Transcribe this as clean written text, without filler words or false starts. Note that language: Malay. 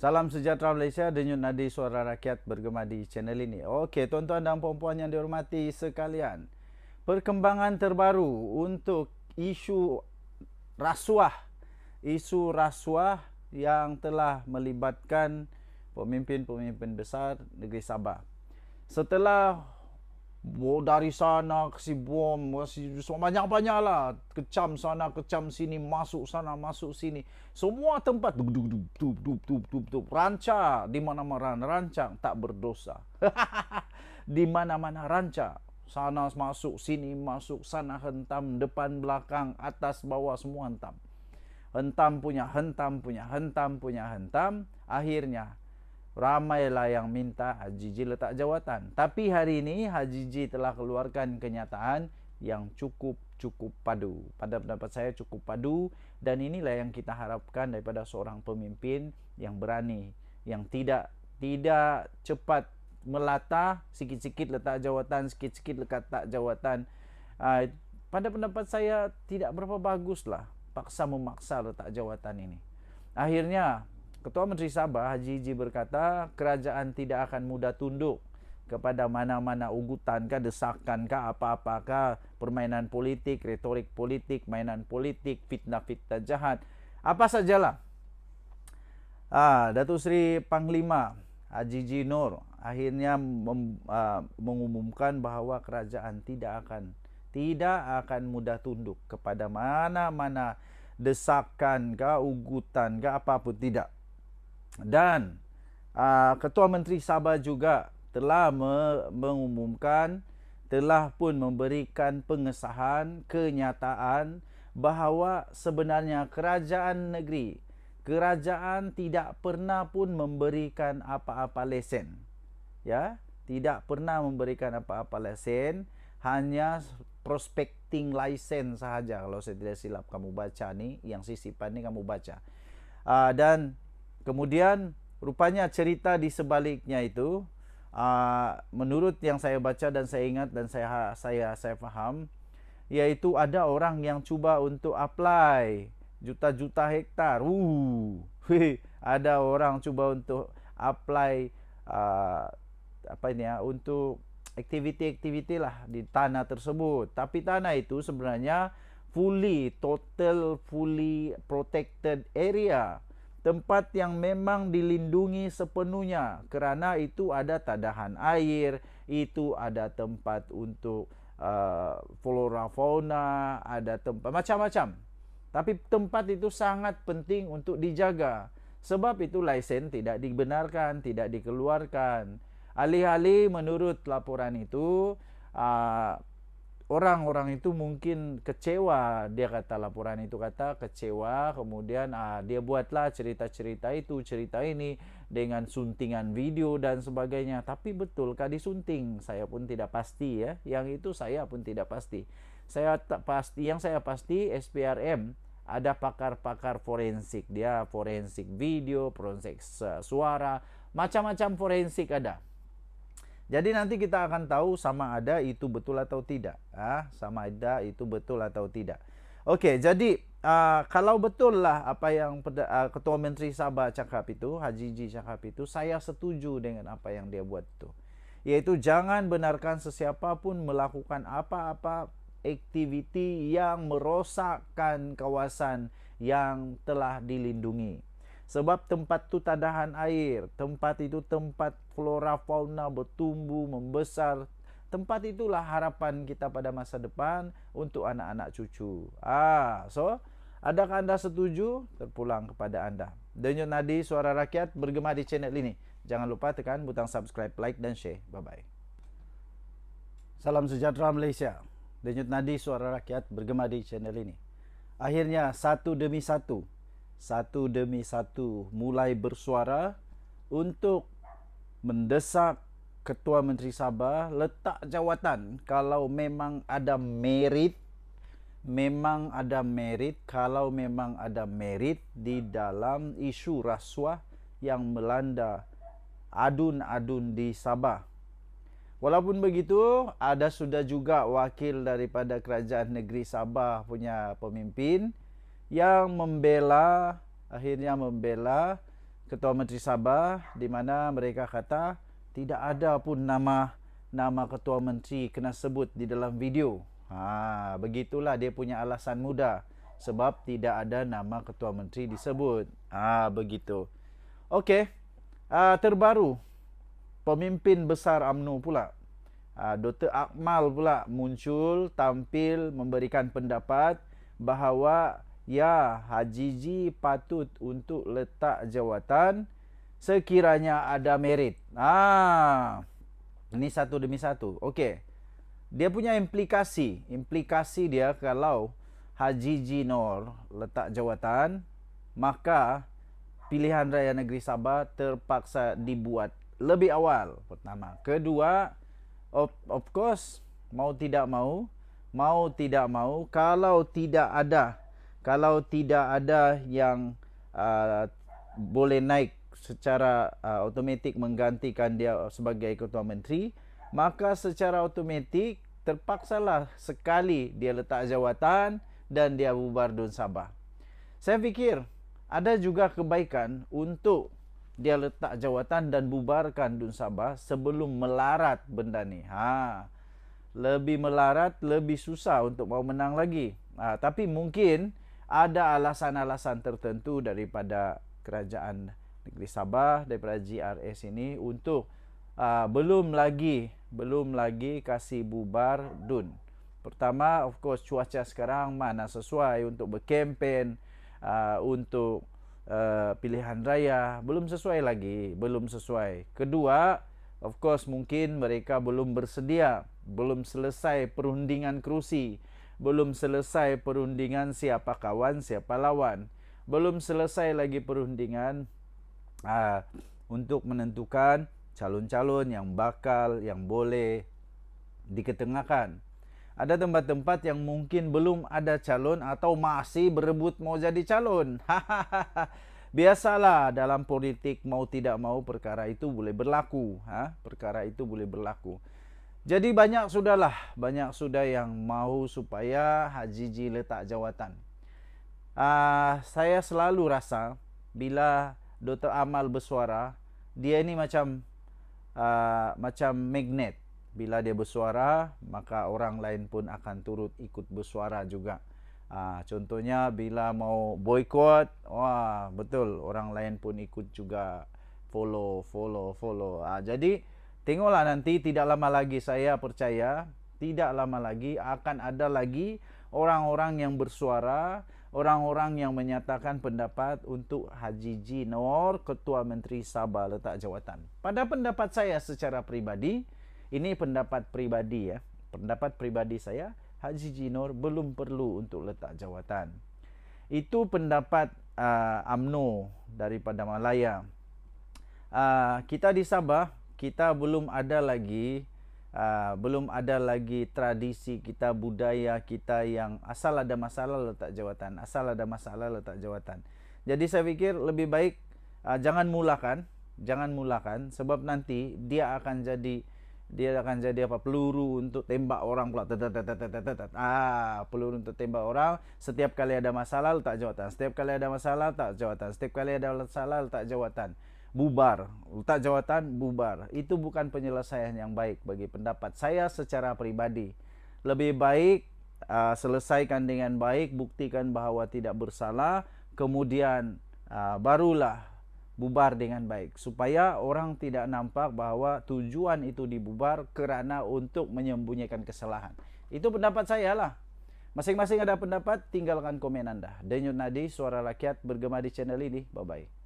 Salam sejahtera Malaysia, denyut nadi suara rakyat bergema di channel ini. Okey, tuan-tuan dan puan-puan yang dihormati sekalian. Perkembangan terbaru untuk isu rasuah. Isu rasuah yang telah melibatkan pemimpin-pemimpin besar negeri Sabah. Setelah dari sana kasi bom, kasi banyak-banyak lah, kecam sana kecam sini, masuk sana masuk sini, semua tempat dub dub dub dub dub dub dub dub, rancak di mana-mana, rancang tak berdosa. Di mana-mana rancak, sana masuk sini masuk, sana hentam, depan belakang atas bawah semua hentam. Hentam punya hentam punya hentam punya hentam. Akhirnya ramailah yang minta Haji Ji letak jawatan. Tapi hari ini Haji Ji telah keluarkan kenyataan yang cukup padu. Pada pendapat saya cukup padu, dan inilah yang kita harapkan daripada seorang pemimpin yang berani, yang tidak cepat melata, sikit-sikit letak jawatan, sikit-sikit letak jawatan. Pada pendapat saya tidak berapa baguslah paksa memaksa letak jawatan ini. Akhirnya Ketua Menteri Sabah Haji Ji berkata kerajaan tidak akan mudah tunduk kepada mana-mana ugutan kah, desakan kah, apa-apakah, permainan politik, retorik politik, mainan politik, fitnah-fitnah jahat, apa sajalah. Datuk Seri Panglima Haji Ji Nur akhirnya mengumumkan bahawa kerajaan tidak akan mudah tunduk kepada mana-mana desakan kah, ugutan kah, apa pun tidak. Dan Ketua Menteri Sabah juga telah mengumumkan, telah pun memberikan pengesahan kenyataan bahawa sebenarnya kerajaan negeri, kerajaan tidak pernah pun memberikan apa-apa lesen. Ya, tidak pernah memberikan apa-apa lesen, hanya prospecting license sahaja. Kalau saya tidak silap kamu baca ni, yang sisipan ni kamu baca. Dan kemudian rupanya cerita di sebaliknya itu, menurut yang saya baca dan saya ingat dan saya faham, iaitu ada orang yang cuba untuk apply juta-juta hektar. Ada orang cuba untuk apply untuk aktiviti-aktiviti lah di tanah tersebut. Tapi tanah itu sebenarnya fully protected area. Tempat yang memang dilindungi sepenuhnya, kerana itu ada tadahan air, itu ada tempat untuk flora fauna, ada tempat macam-macam. Tapi tempat itu sangat penting untuk dijaga. Sebab itu lesen tidak dibenarkan, tidak dikeluarkan. Alih-alih menurut laporan itu, orang-orang itu mungkin kecewa. Dia kata, laporan itu kata kecewa. Kemudian dia buatlah cerita-cerita itu, cerita ini dengan suntingan video dan sebagainya. Tapi betulkah disunting? Saya pun tidak pasti ya. Yang itu saya pun tidak pasti. Saya tak pasti. Yang saya pasti SPRM ada pakar-pakar forensik. Dia forensik video, forensik suara, macam-macam forensik ada. Jadi nanti kita akan tahu sama ada itu betul atau tidak. Sama ada itu betul atau tidak. Okey, jadi kalau betul lah apa yang Ketua Menteri Sabah cakap itu, Haji Ji cakap itu, saya setuju dengan apa yang dia buat itu. Iaitu jangan benarkan sesiapa pun melakukan apa-apa aktiviti yang merosakkan kawasan yang telah dilindungi. Sebab tempat itu tadahan air, tempat itu tempat flora fauna bertumbuh, membesar. Tempat itulah harapan kita pada masa depan untuk anak-anak cucu. So, adakah anda setuju? Terpulang kepada anda. Denyut nadi suara rakyat bergema di channel ini. Jangan lupa tekan butang subscribe, like dan share. Bye-bye. Salam sejahtera Malaysia. Denyut nadi suara rakyat bergema di channel ini. Akhirnya satu demi satu mulai bersuara untuk mendesak Ketua Menteri Sabah letak jawatan kalau memang ada merit, kalau memang ada merit di dalam isu rasuah yang melanda adun-adun di Sabah. Walaupun begitu, ada sudah juga wakil daripada kerajaan negeri Sabah punya pemimpin yang akhirnya membela Ketua Menteri Sabah, di mana mereka kata tidak ada pun nama Ketua Menteri kena sebut di dalam video. Begitulah dia punya alasan mudah, sebab tidak ada nama Ketua Menteri disebut. Begitu. Okey. Terbaru, pemimpin besar UMNO pula, Dr. Akmal pula muncul, tampil memberikan pendapat bahawa ya, Haji G patut untuk letak jawatan sekiranya ada merit. Ini satu demi satu. Okey. Dia punya implikasi dia kalau Haji G Nor letak jawatan, maka pilihan raya negeri Sabah terpaksa dibuat lebih awal. Pertama, kedua, of course, mau tidak mau, kalau tidak ada yang boleh naik secara automatik menggantikan dia sebagai ketua menteri, maka secara automatik terpaksalah sekali dia letak jawatan dan dia bubar DUN Sabah. Saya fikir ada juga kebaikan untuk dia letak jawatan dan bubarkan DUN Sabah sebelum melarat benda ni. Lebih melarat, lebih susah untuk mau menang lagi. Tapi mungkin ada alasan-alasan tertentu daripada kerajaan negeri Sabah, daripada GRS ini untuk belum lagi kasih bubar DUN. Pertama, of course, cuaca sekarang mana sesuai untuk berkempen, untuk pilihan raya, belum sesuai. Kedua, of course, mungkin mereka belum bersedia, belum selesai perundingan kerusi, belum selesai perundingan siapa kawan, siapa lawan, belum selesai lagi perundingan untuk menentukan calon-calon yang boleh diketengahkan. Ada tempat-tempat yang mungkin belum ada calon atau masih berebut mau jadi calon. Biasalah dalam politik, mau tidak mau perkara itu boleh berlaku. Jadi banyak sudah yang mahu supaya Haji G letak jawatan. Saya selalu rasa bila Dr. Amal bersuara, dia ini macam magnet. Bila dia bersuara, maka orang lain pun akan turut ikut bersuara juga. Contohnya bila mau boykot, betul, orang lain pun ikut juga follow. Jadi tengoklah nanti, tidak lama lagi, saya percaya tidak lama lagi akan ada lagi orang-orang yang bersuara, orang-orang yang menyatakan pendapat untuk Haji G Nor, Ketua Menteri Sabah, letak jawatan. Pada pendapat saya secara pribadi, ini pendapat pribadi ya. Pendapat pribadi saya, Haji G Nor belum perlu untuk letak jawatan. Itu pendapat UMNO daripada Malaya. Kita di Sabah, kita belum ada lagi tradisi kita, budaya kita yang asal ada masalah letak jawatan. Jadi saya fikir lebih baik jangan mulakan sebab nanti dia akan jadi peluru untuk tembak orang pula. Peluru untuk tembak orang. Setiap kali ada masalah letak jawatan. Setiap kali ada masalah letak jawatan. Bubar. Letak jawatan, bubar. Itu bukan penyelesaian yang baik bagi pendapat saya secara pribadi. Lebih baik selesaikan dengan baik, buktikan bahawa tidak bersalah, kemudian barulah bubar dengan baik, supaya orang tidak nampak bahawa tujuan itu dibubar kerana untuk menyembunyikan kesalahan. Itu pendapat saya lah. Masing-masing ada pendapat, tinggalkan komen anda. Denyut Nadi, Suara Rakyat, bergema di channel ini. Bye-bye.